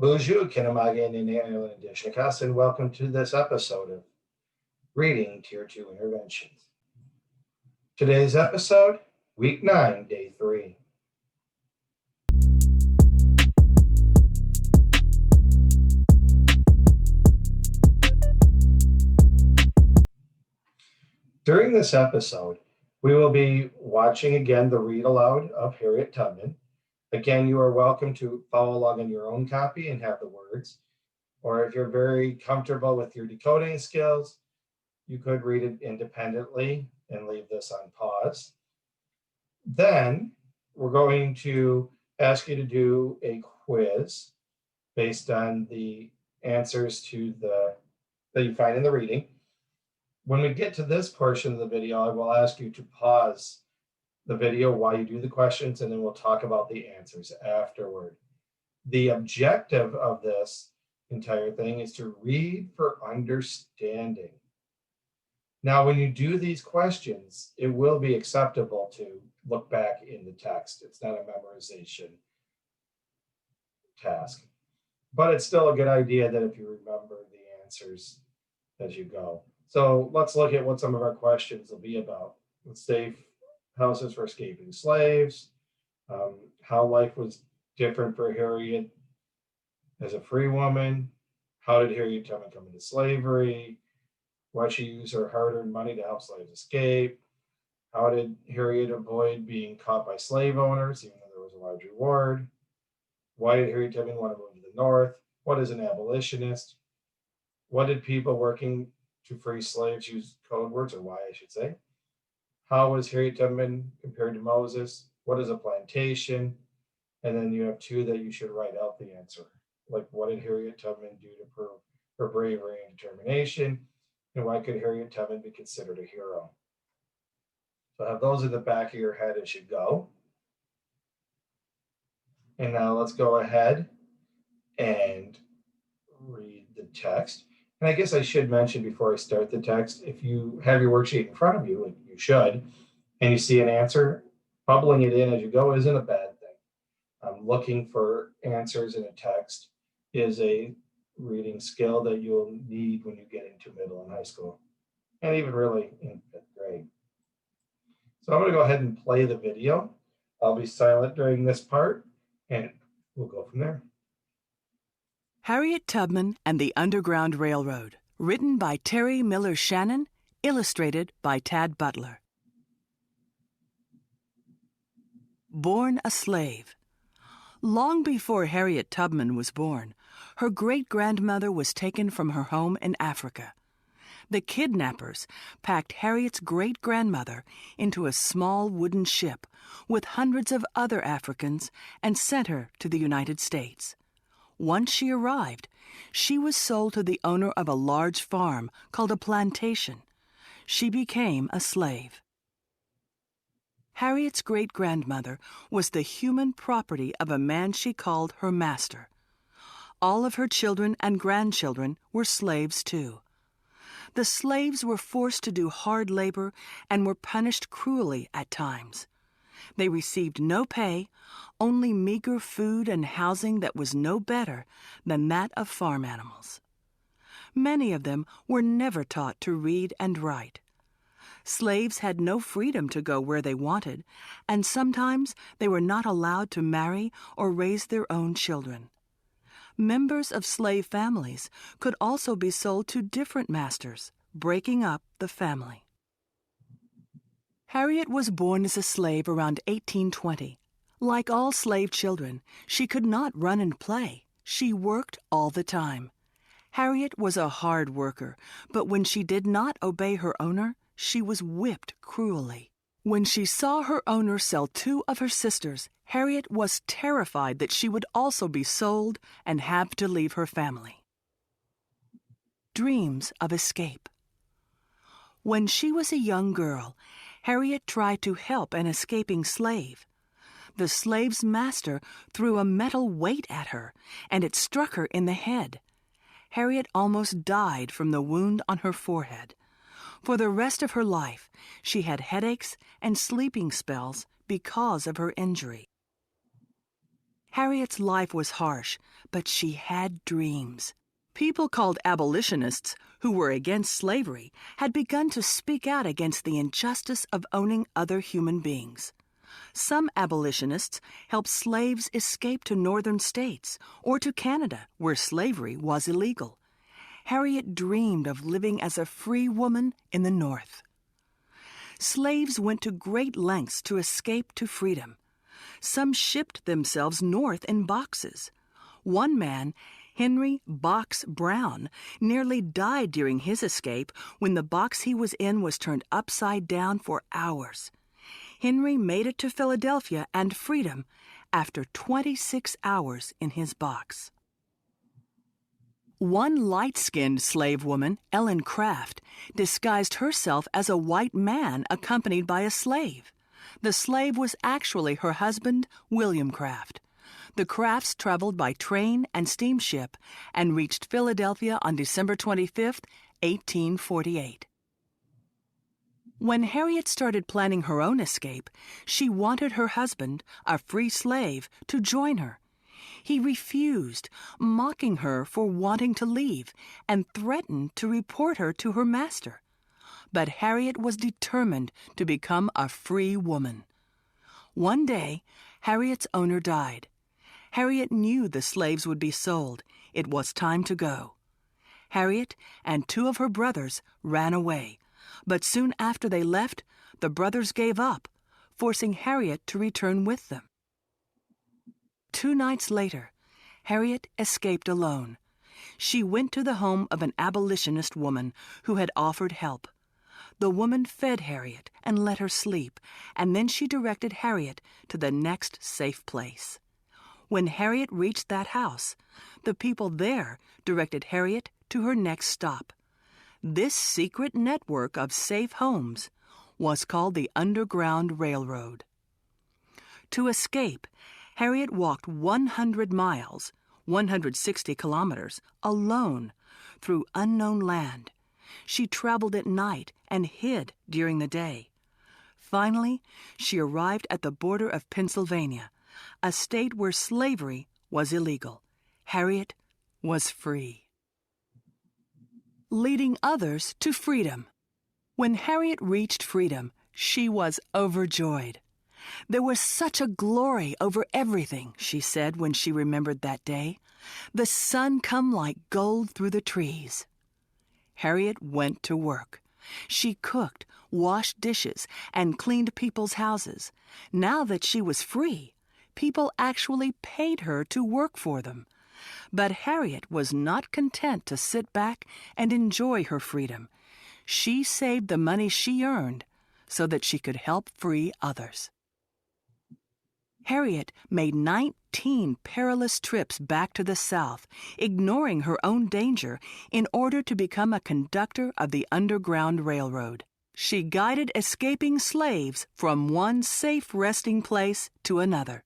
Bonjour, Kinamagan and Dishnikas, and welcome to this episode of Reading Tier 2 Interventions. Today's episode, Week 9, Day 3. During this episode, we will be watching again the read aloud of Harriet Tubman. Again, you are welcome to follow along on your own copy and have the words. Or if you're very comfortable with your decoding skills, you could read it independently and leave this on pause. Then we're going to ask you to do a quiz based on the answers to that you find in the reading. When we get to this portion of the video, I will ask you to pause the video while you do the questions, and then we'll talk about the answers afterward. The objective of this entire thing is to read for understanding. Now, when you do these questions, it will be acceptable to look back in the text. It's not a memorization task, but it's still a good idea that if you remember the answers as you go. So let's look at what some of our questions will be about. Let's say houses for escaping slaves, how life was different for Harriet as a free woman, how did Harriet Tubman come into slavery, why she used her hard-earned money to help slaves escape, how did Harriet avoid being caught by slave owners, even though there was a large reward, why did Harriet Tubman want to move to the North, what is an abolitionist, what did people working to free slaves use code words, or why I should say, how was Harriet Tubman compared to Moses, what is a plantation, and then you have two that you should write out the answer, like what did Harriet Tubman do to prove her bravery and determination, and why could Harriet Tubman be considered a hero? So have those in the back of your head as you go. And now let's go ahead and read the text. And I guess I should mention before I start the text, if you have your worksheet in front of you, like you should, and you see an answer, bubbling it in as you go isn't a bad thing. Looking for answers in a text is a reading skill that you'll need when you get into middle and high school, and even really in 5th grade. So I'm going to go ahead and play the video. I'll be silent during this part, and we'll go from there. Harriet Tubman and the Underground Railroad, written by Terry Miller Shannon, illustrated by Tad Butler. Born a slave. Long before Harriet Tubman was born, her great-grandmother was taken from her home in Africa. The kidnappers packed Harriet's great-grandmother into a small wooden ship with hundreds of other Africans and sent her to the United States. Once she arrived, she was sold to the owner of a large farm called a plantation. She became a slave. Harriet's great-grandmother was the human property of a man she called her master. All of her children and grandchildren were slaves too. The slaves were forced to do hard labor and were punished cruelly at times. They received no pay, only meager food and housing that was no better than that of farm animals. Many of them were never taught to read and write. Slaves had no freedom to go where they wanted, and sometimes they were not allowed to marry or raise their own children. Members of slave families could also be sold to different masters, breaking up the family. Harriet was born as a slave around 1820. Like all slave children, she could not run and play. She worked all the time. Harriet was a hard worker, but when she did not obey her owner, she was whipped cruelly. When she saw her owner sell two of her sisters, Harriet was terrified that she would also be sold and have to leave her family. Dreams of escape. When she was a young girl, Harriet tried to help an escaping slave. The slave's master threw a metal weight at her, and it struck her in the head. Harriet almost died from the wound on her forehead. For the rest of her life, she had headaches and sleeping spells because of her injury. Harriet's life was harsh, but she had dreams. People called abolitionists, who were against slavery, had begun to speak out against the injustice of owning other human beings. Some abolitionists helped slaves escape to northern states or to Canada, where slavery was illegal. Harriet dreamed of living as a free woman in the North. Slaves went to great lengths to escape to freedom. Some shipped themselves north in boxes. One man, Henry Box Brown, nearly died during his escape when the box he was in was turned upside down for hours. Henry made it to Philadelphia and freedom after 26 hours in his box. One light-skinned slave woman, Ellen Craft, disguised herself as a white man accompanied by a slave. The slave was actually her husband, William Craft. The Crafts traveled by train and steamship and reached Philadelphia on December 25, 1848. When Harriet started planning her own escape, she wanted her husband, a free slave, to join her. He refused, mocking her for wanting to leave, and threatened to report her to her master. But Harriet was determined to become a free woman. One day, Harriet's owner died. Harriet knew the slaves would be sold. It was time to go. Harriet and two of her brothers ran away, but soon after they left, the brothers gave up, forcing Harriet to return with them. 2 nights later, Harriet escaped alone. She went to the home of an abolitionist woman who had offered help. The woman fed Harriet and let her sleep, and then she directed Harriet to the next safe place. When Harriet reached that house, the people there directed Harriet to her next stop. This secret network of safe homes was called the Underground Railroad. To escape, Harriet walked 100 miles, 160 kilometers, alone through unknown land. She traveled at night and hid during the day. Finally, she arrived at the border of Pennsylvania, a state where slavery was illegal. Harriet was free. Leading others to freedom. When Harriet reached freedom, she was overjoyed. There was such a glory over everything, she said when she remembered that day. The sun come like gold through the trees. Harriet went to work. She cooked, washed dishes, and cleaned people's houses. Now that she was free, people actually paid her to work for them. But Harriet was not content to sit back and enjoy her freedom. She saved the money she earned so that she could help free others. Harriet made 19 perilous trips back to the South, ignoring her own danger in order to become a conductor of the Underground Railroad. She guided escaping slaves from one safe resting place to another.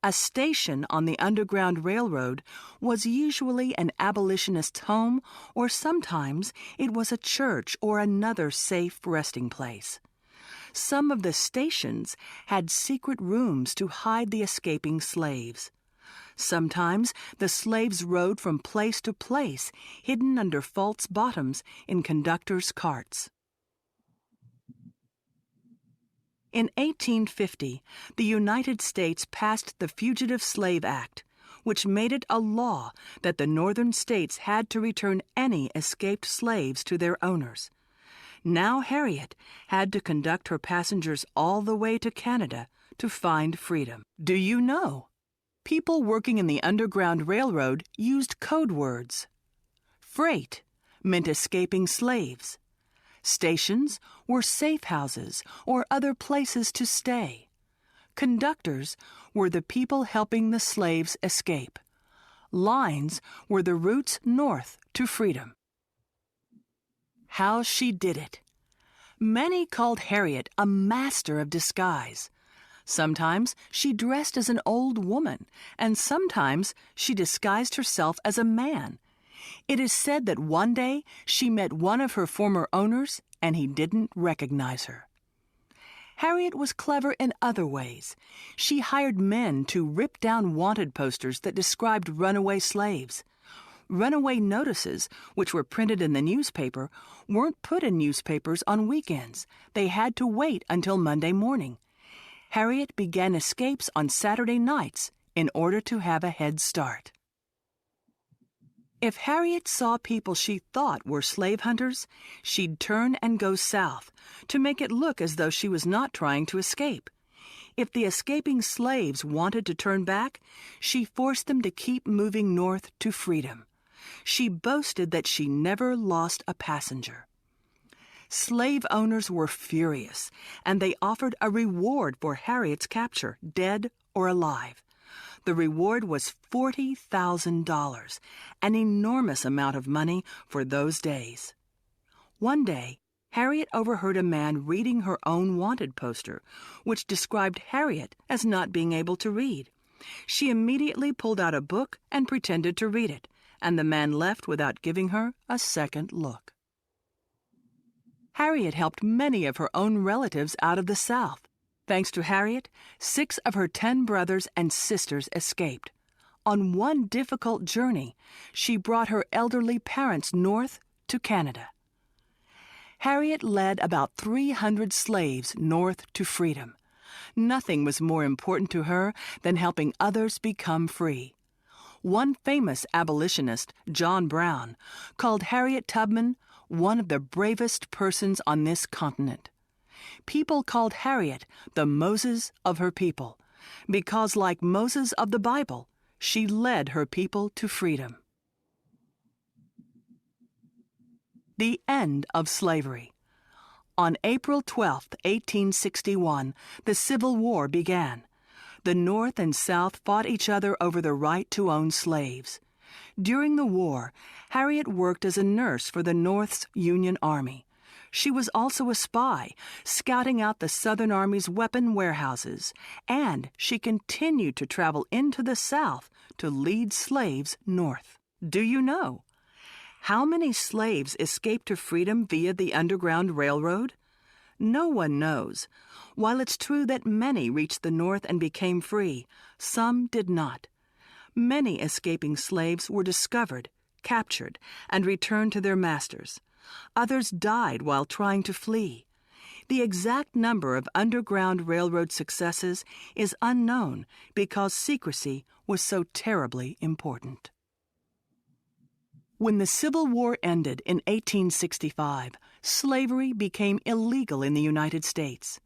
A station on the Underground Railroad was usually an abolitionist's home, or sometimes it was a church or another safe resting place. Some of the stations had secret rooms to hide the escaping slaves. Sometimes the slaves rode from place to place, hidden under false bottoms in conductors' carts. In 1850, the United States passed the Fugitive Slave Act, which made it a law that the northern states had to return any escaped slaves to their owners. Now Harriet had to conduct her passengers all the way to Canada to find freedom. Do you know? People working in the Underground Railroad used code words. Freight meant escaping slaves. Stations were safe houses or other places to stay. Conductors were the people helping the slaves escape. Lines were the routes north to freedom. How she did it. Many called Harriet a master of disguise. Sometimes she dressed as an old woman, and sometimes she disguised herself as a man. It is said that one day she met one of her former owners and he didn't recognize her. Harriet was clever in other ways. She hired men to rip down wanted posters that described runaway slaves. Runaway notices, which were printed in the newspaper, weren't put in newspapers on weekends. They had to wait until Monday morning. Harriet began escapes on Saturday nights in order to have a head start. If Harriet saw people she thought were slave hunters, she'd turn and go south to make it look as though she was not trying to escape. If the escaping slaves wanted to turn back, she forced them to keep moving north to freedom. She boasted that she never lost a passenger. Slave owners were furious, and they offered a reward for Harriet's capture, dead or alive. The reward was $40,000, an enormous amount of money for those days. One day, Harriet overheard a man reading her own wanted poster, which described Harriet as not being able to read. She immediately pulled out a book and pretended to read it, and the man left without giving her a second look. Harriet helped many of her own relatives out of the South. Thanks to Harriet, 6 of her 10 brothers and sisters escaped. On one difficult journey, she brought her elderly parents north to Canada. Harriet led about 300 slaves north to freedom. Nothing was more important to her than helping others become free. One famous abolitionist, John Brown, called Harriet Tubman one of the bravest persons on this continent. People called Harriet the Moses of her people, because like Moses of the Bible, she led her people to freedom. The end of slavery. On April 12, 1861, the Civil War began. The North and South fought each other over the right to own slaves. During the war, Harriet worked as a nurse for the North's Union Army. She was also a spy, scouting out the Southern Army's weapon warehouses, and she continued to travel into the South to lead slaves north. Do you know? How many slaves escaped to freedom via the Underground Railroad? No one knows. While it's true that many reached the North and became free, some did not. Many escaping slaves were discovered, captured, and returned to their masters. Others died while trying to flee. The exact number of Underground Railroad successes is unknown because secrecy was so terribly important. When the Civil War ended in 1865, slavery became illegal in the United States.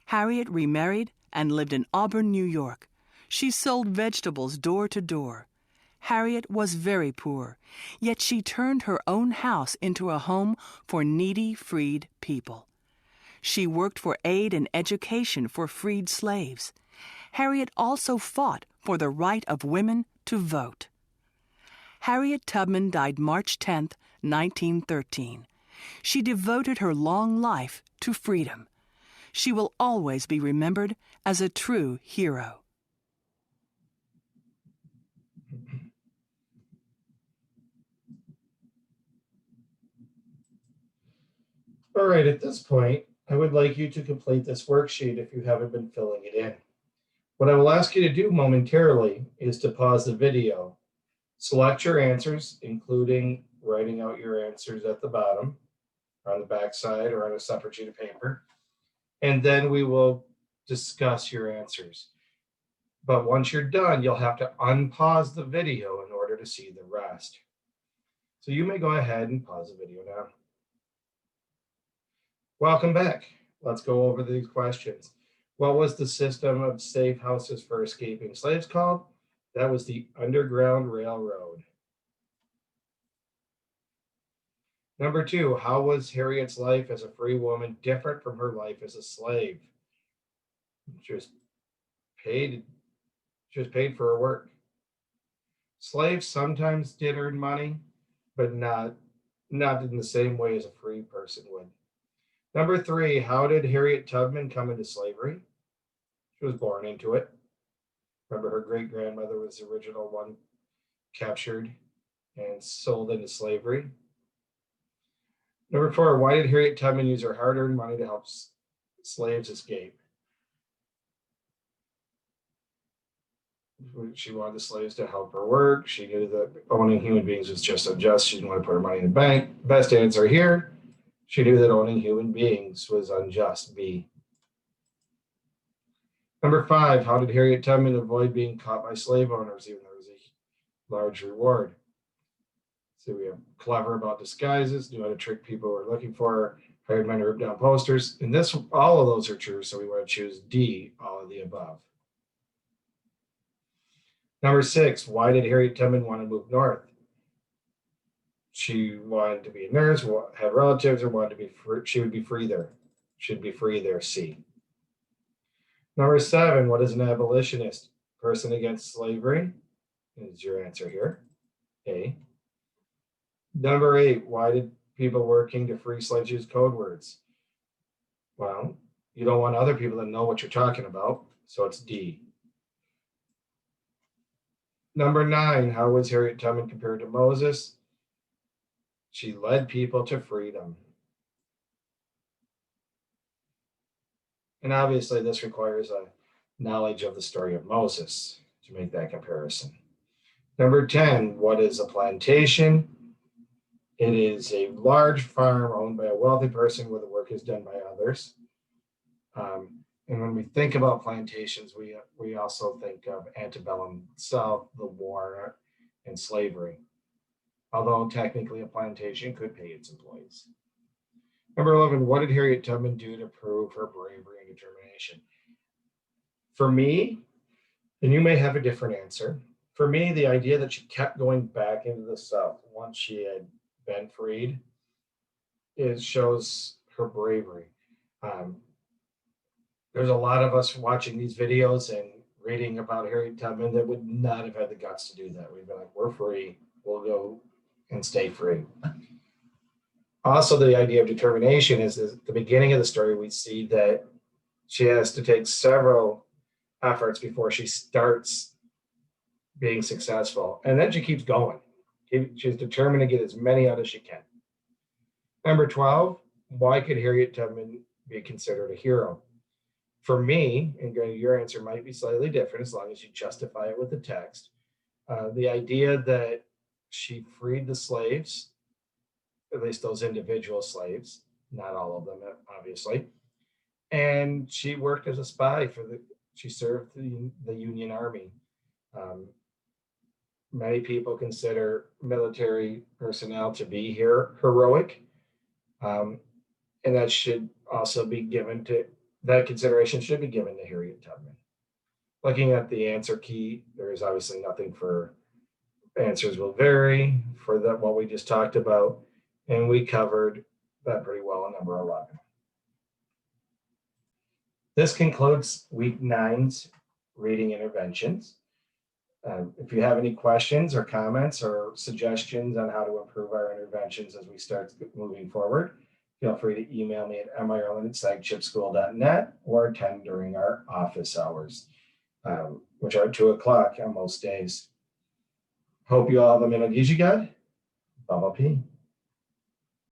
Harriet remarried and lived in Auburn, New York. She sold vegetables door to door. Harriet was very poor, yet she turned her own house into a home for needy freed people. She worked for aid and education for freed slaves. Harriet also fought for the right of women to vote. Harriet Tubman died March 10, 1913. She devoted her long life to freedom. She will always be remembered as a true hero. All right, at this point, I would like you to complete this worksheet if you haven't been filling it in. What I will ask you to do momentarily is to pause the video, select your answers, including writing out your answers at the bottom, on the back side, or on a separate sheet of paper, and then we will discuss your answers. But once you're done, you'll have to unpause the video in order to see the rest. So you may go ahead and pause the video now. Welcome back. Let's go over these questions. What was the system of safe houses for escaping slaves called? That was the Underground Railroad. Number 2, how was Harriet's life as a free woman different from her life as a slave? She was paid for her work. Slaves sometimes did earn money, but not in the same way as a free person would. Number 3, how did Harriet Tubman come into slavery? She was born into it. Remember, her great-grandmother was the original one captured and sold into slavery. Number 4, why did Harriet Tubman use her hard-earned money to help slaves escape? She wanted the slaves to help her work. She knew that owning human beings was just unjust. She didn't want to put her money in the bank. Best answer here. She knew that owning human beings was unjust. B. Number 5, how did Harriet Tubman avoid being caught by slave owners, even though there was a large reward? So we have clever about disguises, knew how to trick people who were looking for her, hired men to rip down posters. And this, all of those are true, so we want to choose D, all of the above. Number 6, why did Harriet Tubman want to move north? She wanted to be a nurse, have relatives, or wanted to be free. She would be free there. Should be free there, C. Number 7, what is an abolitionist? Person against slavery is your answer here, A. Number 8, why did people working to free slaves use code words? Well, you don't want other people to know what you're talking about, so it's D. Number 9, how was Harriet Tubman compared to Moses? She led people to freedom. And obviously this requires a knowledge of the story of Moses to make that comparison. Number 10, what is a plantation? It is a large farm owned by a wealthy person where the work is done by others. And when we think about plantations, we also think of antebellum South, the war, and slavery. Although technically a plantation could pay its employees. Number 11, what did Harriet Tubman do to prove her bravery and determination? For me, and you may have a different answer, for me, the idea that she kept going back into the South once she had been freed shows her bravery. There's a lot of us watching these videos and reading about Harriet Tubman that would not have had the guts to do that. We'd be like, we're free, we'll go and stay free. Also, the idea of determination is at the beginning of the story, we see that she has to take several efforts before she starts being successful. And then she keeps going. She's determined to get as many out as she can. Number 12, why could Harriet Tubman be considered a hero? For me, and your answer might be slightly different as long as you justify it with the text, the idea that she freed the slaves, at least those individual slaves, not all of them, obviously, and she worked as a spy she served the Union Army. Many people consider military personnel to be heroic, and that should also be given to, that consideration should be given to Harriet Tubman. Looking at the answer key, there is obviously nothing for answers will vary for what we just talked about, and we covered that pretty well in number 11. This concludes week 9's reading interventions. If you have any questions or comments or suggestions on how to improve our interventions as we start moving forward, feel free to email me at mireland@sagchipschool.net or attend during our office hours, which are at 2 o'clock on most days. Hope you all have a minute. Baba P.